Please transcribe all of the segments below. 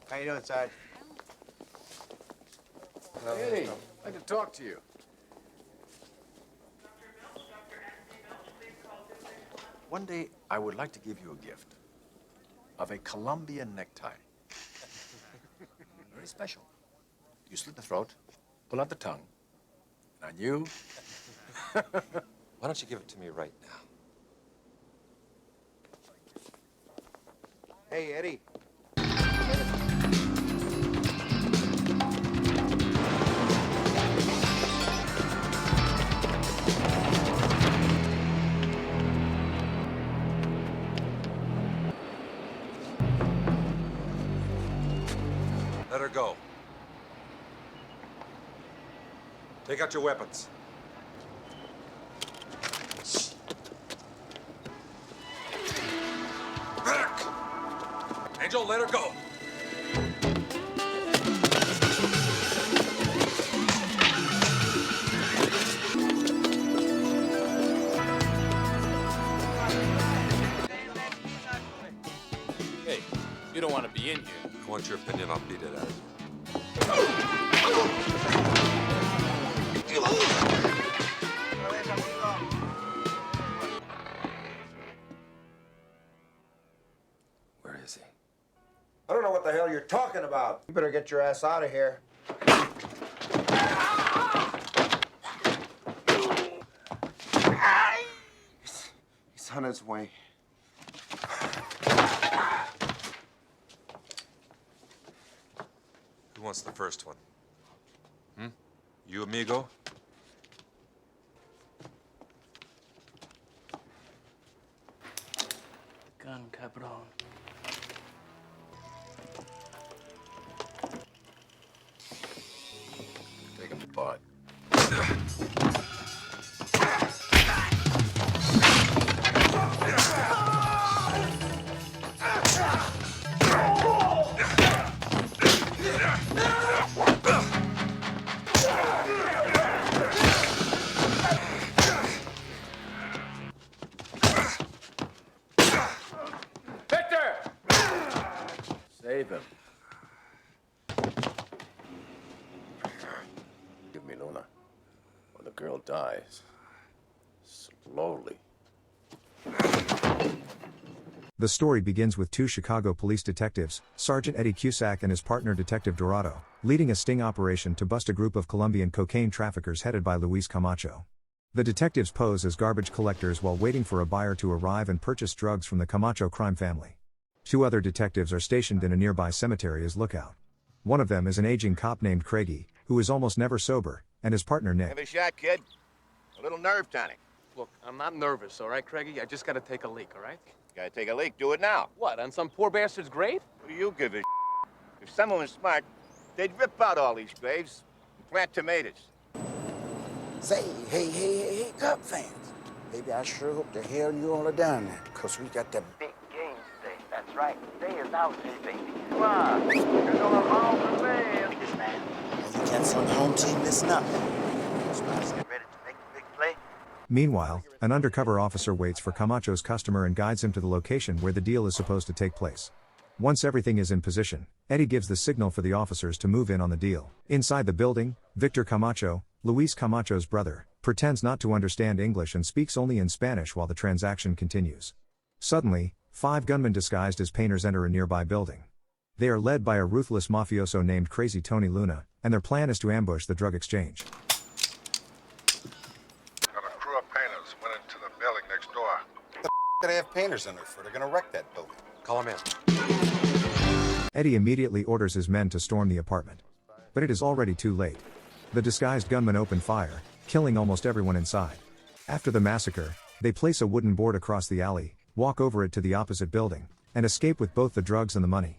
How you doing, Sarge? Eddie, I'd like to talk to you. One day, I would like to give you a gift of a Colombian necktie. Very special. You slit the throat, pull out the tongue, and on you... Why don't you give it to me right now? Hey, Eddie. Let her go. Take out your weapons. Back! Angel, let her go. Hey, you don't want to be in here. I want your opinion, I'll beat it out of you. Where is he? I don't know what the hell you're talking about. You better get your ass out of here. He's on his way. Who wants the first one? You, amigo? Gun, cabron. Take him apart. Save him. Give me Luna, or the girl dies. Slowly. The story begins with two Chicago police detectives, Sergeant Eddie Cusack and his partner Detective Dorado, leading a sting operation to bust a group of Colombian cocaine traffickers headed by Luis Camacho. The detectives pose as garbage collectors while waiting for a buyer to arrive and purchase drugs from the Camacho crime family. Two other detectives are stationed in a nearby cemetery as lookout. One of them is an aging cop named Craigie, who is almost never sober, and his partner Nick. Have a shot, kid. A little nerve tonic. Look, I'm not nervous, all right, Craigie? I just gotta take a leak, all right? Gotta take a leak. Do it now. What, on some poor bastard's grave? What do you give a If someone was smart, they'd rip out all these graves and plant tomatoes. Say, hey, Cub fans. Baby, I sure hope the hell you all are down there, because we got the big game today. That's right. Today is our day, baby. Come on. You're going home with me. Yes, man. And you cats on the home team, listen up. Let's get ready to make the big play. Meanwhile, an undercover officer waits for Camacho's customer and guides him to the location where the deal is supposed to take place. Once everything is in position, Eddie gives the signal for the officers to move in on the deal. Inside the building, Victor Camacho, Luis Camacho's brother, pretends not to understand English and speaks only in Spanish while the transaction continues. Suddenly, 5 gunmen disguised as painters enter a nearby building. They are led by a ruthless mafioso named Crazy Tony Luna, and their plan is to ambush the drug exchange. Got a crew of painters went into the building next door. What the do they have painters in there for? They're gonna wreck that building. Call him in. Eddie immediately orders his men to storm the apartment. But it is already too late. The disguised gunmen open fire, killing almost everyone inside. After the massacre, they place a wooden board across the alley, walk over it to the opposite building, and escape with both the drugs and the money.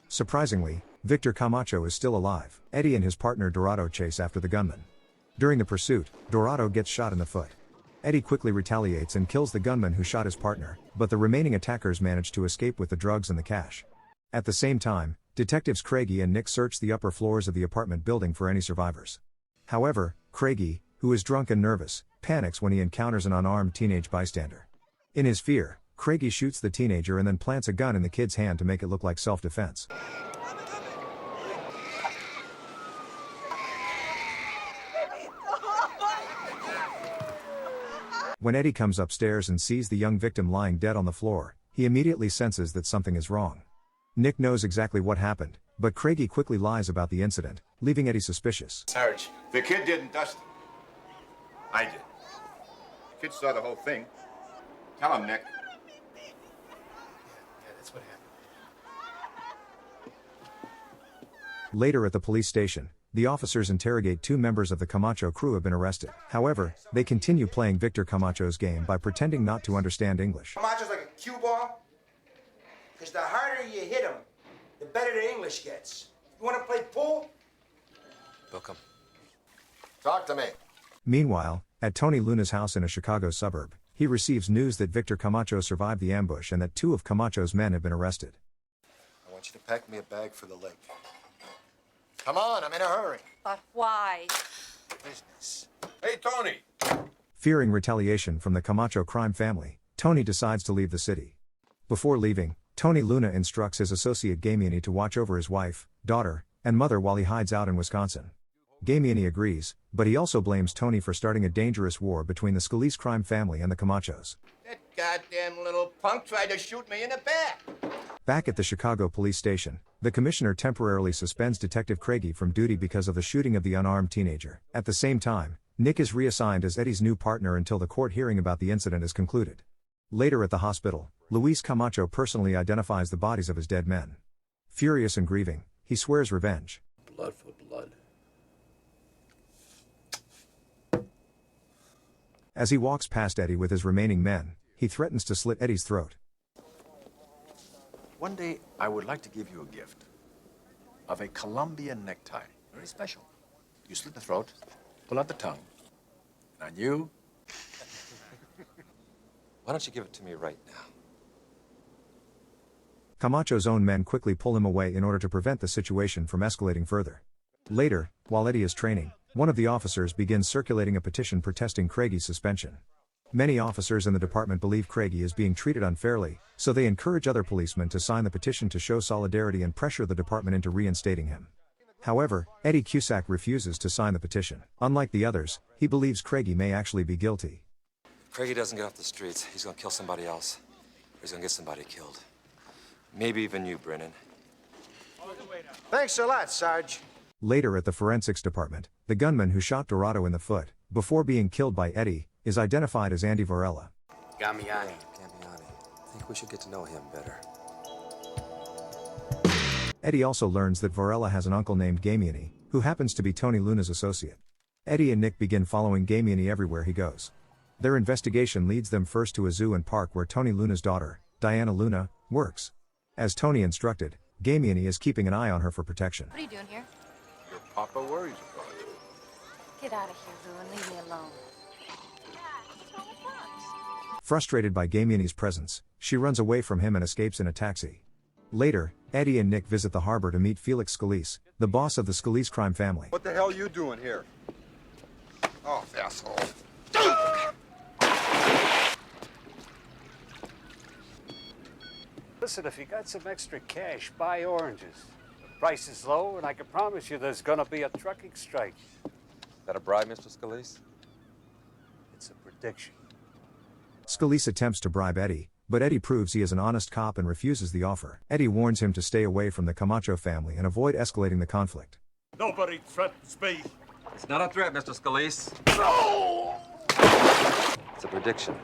Surprisingly, Victor Camacho is still alive. Eddie and his partner Dorado chase after the gunman. During the pursuit, Dorado gets shot in the foot. Eddie quickly retaliates and kills the gunman who shot his partner, but the remaining attackers manage to escape with the drugs and the cash. At the same time, detectives Craigie and Nick search the upper floors of the apartment building for any survivors. However, Craigie, who is drunk and nervous, panics when he encounters an unarmed teenage bystander. In his fear, Craigie shoots the teenager and then plants a gun in the kid's hand to make it look like self-defense. When Eddie comes upstairs and sees the young victim lying dead on the floor, he immediately senses that something is wrong. Nick knows exactly what happened, but Craigie quickly lies about the incident, leaving Eddie suspicious. Sarge, the kid didn't dust him. I did. The kid saw the whole thing. Tell him, Nick. Yeah, that's what happened. Later at the police station, the officers interrogate two members of the Camacho crew who have been arrested. However, they continue playing Victor Camacho's game by pretending not to understand English. Camacho's like a cue ball. Because the harder you hit him, the better the English gets. You want to play pool? Book him. Talk to me. Meanwhile, at Tony Luna's house in a Chicago suburb, he receives news that Victor Camacho survived the ambush and that two of Camacho's men have been arrested. I want you to pack me a bag for the lake. Come on, I'm in a hurry. But why? Business. Hey, Tony. Fearing retaliation from the Camacho crime family, Tony decides to leave the city. Before leaving, Tony Luna instructs his associate Gamiani to watch over his wife, daughter, and mother while he hides out in Wisconsin. Gamiani agrees, but he also blames Tony for starting a dangerous war between the Scalise crime family and the Camachos. That goddamn little punk tried to shoot me in the back. Back at the Chicago police station, the commissioner temporarily suspends Detective Craigie from duty because of the shooting of the unarmed teenager. At the same time, Nick is reassigned as Eddie's new partner until the court hearing about the incident is concluded. Later at the hospital, Luis Camacho personally identifies the bodies of his dead men. Furious and grieving, he swears revenge. Blood for blood. As he walks past Eddie with his remaining men, he threatens to slit Eddie's throat. One day, I would like to give you a gift of a Colombian necktie. Very special. You slit the throat, pull out the tongue, and on you. Why don't you give it to me right now? Camacho's own men quickly pull him away in order to prevent the situation from escalating further. Later, while Eddie is training, one of the officers begins circulating a petition protesting Craigie's suspension. Many officers in the department believe Craigie is being treated unfairly, so they encourage other policemen to sign the petition to show solidarity and pressure the department into reinstating him. However, Eddie Cusack refuses to sign the petition. Unlike the others, he believes Craigie may actually be guilty. If Craigie doesn't get off the streets, he's gonna kill somebody else. Or he's gonna get somebody killed. Maybe even you, Brennan. Thanks a lot, Sarge. Later at the forensics department, the gunman who shot Dorado in the foot, before being killed by Eddie, is identified as Andy Varela. Gamiani. I think we should get to know him better. Eddie also learns that Varela has an uncle named Gamiani, who happens to be Tony Luna's associate. Eddie and Nick begin following Gamiani everywhere he goes. Their investigation leads them first to a zoo and park where Tony Luna's daughter, Diana Luna, works. As Tony instructed, Gamiani is keeping an eye on her for protection. What are you doing here? Your papa worries about you. Get out of here, Lou, and leave me alone. Frustrated by Gamiani's presence, she runs away from him and escapes in a taxi. Later, Eddie and Nick visit the harbor to meet Felix Scalise, the boss of the Scalise crime family. What the hell are you doing here? Oh, asshole. Listen, if you got some extra cash, buy oranges. The price is low, and I can promise you there's gonna be a trucking strike. That a bribe, Mr. Scalise? It's a prediction. Scalise attempts to bribe Eddie, but Eddie proves he is an honest cop and refuses the offer. Eddie warns him to stay away from the Camacho family and avoid escalating the conflict. Nobody threatens me. It's not a threat, Mr. Scalise. It's a prediction.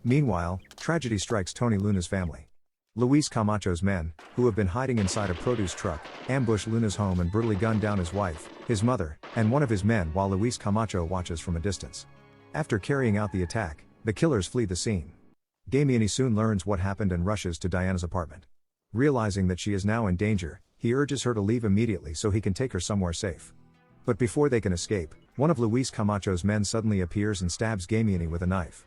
Meanwhile, tragedy strikes Tony Luna's family. Luis Camacho's men, who have been hiding inside a produce truck, ambush Luna's home and brutally gun down his wife, his mother, and one of his men while Luis Camacho watches from a distance. After carrying out the attack, the killers flee the scene. Gamiani soon learns what happened and rushes to Diana's apartment. Realizing that she is now in danger, he urges her to leave immediately so he can take her somewhere safe. But before they can escape, one of Luis Camacho's men suddenly appears and stabs Gamiani with a knife.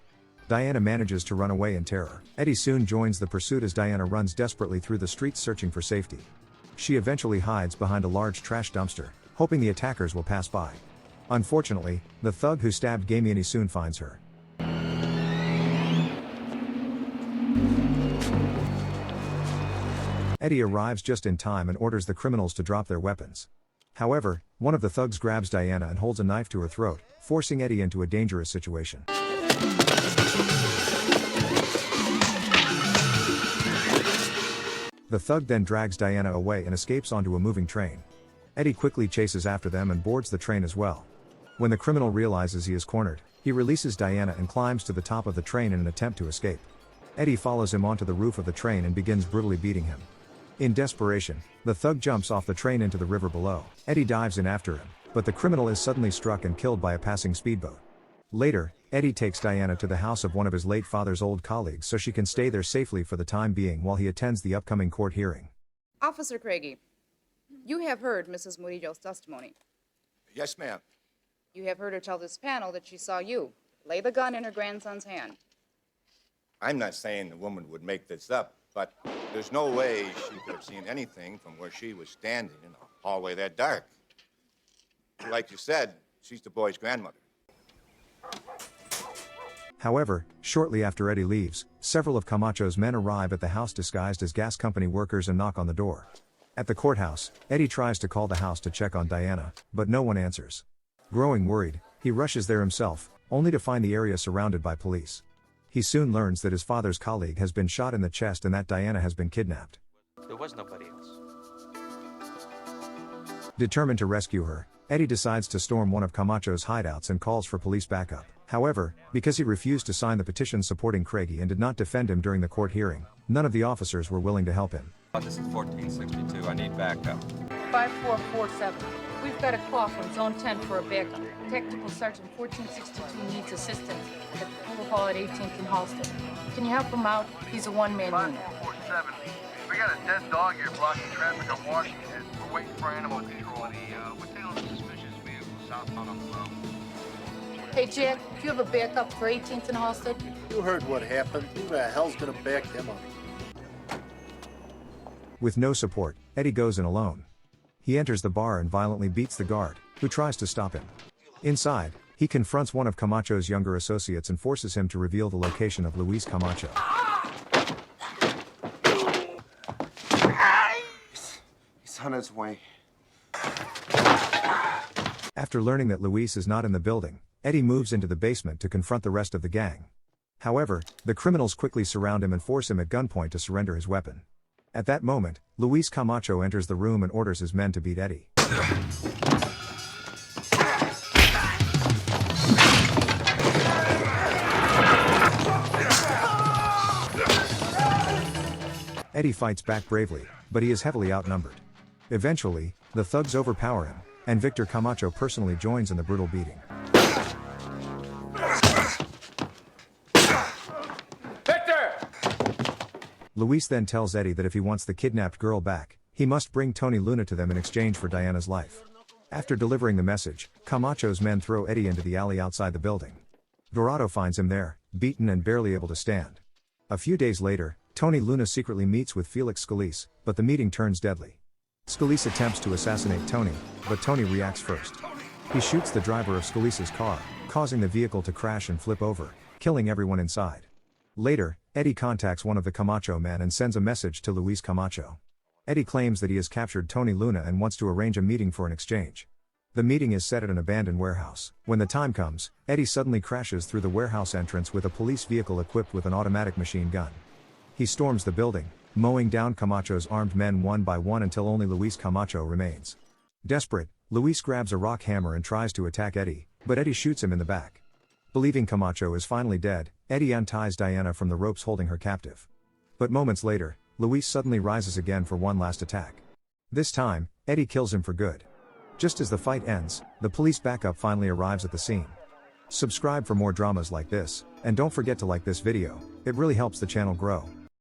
Diana manages to run away in terror. Eddie soon joins the pursuit as Diana runs desperately through the streets searching for safety. She eventually hides behind a large trash dumpster, hoping the attackers will pass by. Unfortunately, the thug who stabbed Gamiani soon finds her. Eddie arrives just in time and orders the criminals to drop their weapons. However, one of the thugs grabs Diana and holds a knife to her throat, forcing Eddie into a dangerous situation. The thug then drags Diana away and escapes onto a moving train. Eddie quickly chases after them and boards the train as well. When the criminal realizes he is cornered, he releases Diana and climbs to the top of the train in an attempt to escape. Eddie follows him onto the roof of the train and begins brutally beating him. In desperation, the thug jumps off the train into the river below. Eddie dives in after him, but the criminal is suddenly struck and killed by a passing speedboat. Later, Eddie takes Diana to the house of one of his late father's old colleagues so she can stay there safely for the time being while he attends the upcoming court hearing. Officer Craigie, you have heard Mrs. Murillo's testimony. Yes, ma'am. You have heard her tell this panel that she saw you lay the gun in her grandson's hand. I'm not saying the woman would make this up, but there's no way she could have seen anything from where she was standing in the hallway that dark. Like you said, she's the boy's grandmother. However, shortly after Eddie leaves, several of Camacho's men arrive at the house disguised as gas company workers and knock on the door. At the courthouse, Eddie tries to call the house to check on Diana, but no one answers. Growing worried, he rushes there himself, only to find the area surrounded by police. He soon learns that his father's colleague has been shot in the chest and that Diana has been kidnapped. There was nobody else. Determined to rescue her, Eddie decides to storm one of Camacho's hideouts and calls for police backup. However, because he refused to sign the petition supporting Craigie and did not defend him during the court hearing, none of the officers were willing to help him. This is 1462. I need backup. 5447. We've got a call from Zone 10 for a backup. Technical Sergeant 1462 needs assistance at the pool hall at 18th and Halsted. Can you help him out? He's a one-man unit. 5447. We got a dead dog here blocking traffic on Washington. We're waiting for animal control. We're tailing a suspicious vehicle southbound on the road. Hey, Jack, do you have a backup for 18th and Halsted? You heard what happened. Who the hell's gonna back him up? With no support, Eddie goes in alone. He enters the bar and violently beats the guard, who tries to stop him. Inside, he confronts one of Camacho's younger associates and forces him to reveal the location of Luis Camacho. He's on his way. After learning that Luis is not in the building, Eddie moves into the basement to confront the rest of the gang. However, the criminals quickly surround him and force him at gunpoint to surrender his weapon. At that moment, Luis Camacho enters the room and orders his men to beat Eddie. Eddie fights back bravely, but he is heavily outnumbered. Eventually, the thugs overpower him, and Victor Camacho personally joins in the brutal beating. Luis then tells Eddie that if he wants the kidnapped girl back, he must bring Tony Luna to them in exchange for Diana's life. After delivering the message, Camacho's men throw Eddie into the alley outside the building. Dorado finds him there, beaten and barely able to stand. A few days later, Tony Luna secretly meets with Felix Scalise, but the meeting turns deadly. Scalise attempts to assassinate Tony, but Tony reacts first. He shoots the driver of Scalise's car, causing the vehicle to crash and flip over, killing everyone inside. Later, Eddie contacts one of the Camacho men and sends a message to Luis Camacho. Eddie claims that he has captured Tony Luna and wants to arrange a meeting for an exchange. The meeting is set at an abandoned warehouse. When the time comes, Eddie suddenly crashes through the warehouse entrance with a police vehicle equipped with an automatic machine gun. He storms the building, mowing down Camacho's armed men one by one until only Luis Camacho remains. Desperate, Luis grabs a rock hammer and tries to attack Eddie, but Eddie shoots him in the back. Believing Camacho is finally dead, Eddie unties Diana from the ropes holding her captive. But moments later, Luis suddenly rises again for one last attack. This time, Eddie kills him for good. Just as the fight ends, the police backup finally arrives at the scene. Subscribe for more dramas like this, and don't forget to like this video, it really helps the channel grow.